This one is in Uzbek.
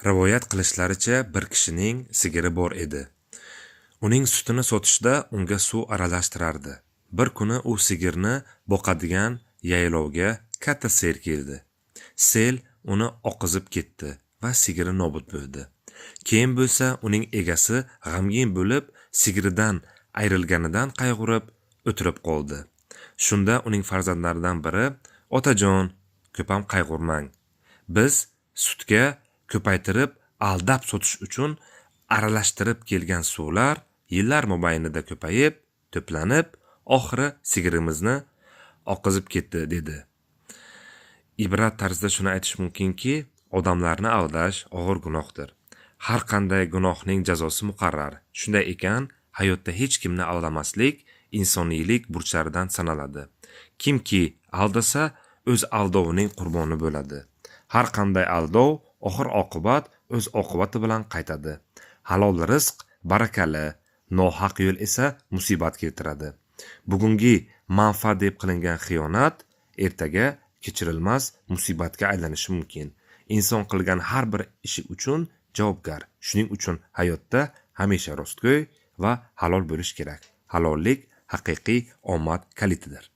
Rivoyat qilishlaricha bir kishining sigiri bor edi. Uning sutini sotishda unga suv aralashtirardi. Bir kuni u sigirni boqadigan yaylovga katta sel keldi. Sel uni oqizib ketdi va sigiri nobud bo'ldi. Keyin bo'lsa uning egasi g'amgin bo'lib, sigiridan ayrilganidan qayg'urib o'tirib qoldi. Shunda uning farzandlaridan biri: "Otajon, ko'p ham qayg'urmang. Biz sutga ko'paytirib aldab sotish uchun aralashtirib kelgan suvlar yillar mobaynida ko'payib, to'planib, oxiri sigirimizni oqizib ketdi", dedi. Ibrat tarzida shuni aytish mumkinki, odamlarni aldash og'ir gunohdir. Har qanday gunohning jazosi muqarrar. Shunday ekan, hayotda hech kimni aldamaslik insoniylik burchlaridan sanaladi. Kimki aldasa, o'z aldovining qurboni bo'ladi. Har qanday aldov oxir oqibat o'z oqibati bilan qaytadi. Halol rizq barakali, nohaq yo'l esa musibat keltiradi. Bugungi manfaat deb qilingan xiyonat ertaga kechirilmas musibatga aylanishi mumkin. Inson qilgan har bir ishi uchun javobgar. Shuning uchun hayotda hamisha rostgo'y va halol bo'lish kerak. Halollik haqiqiy omad kalitidir.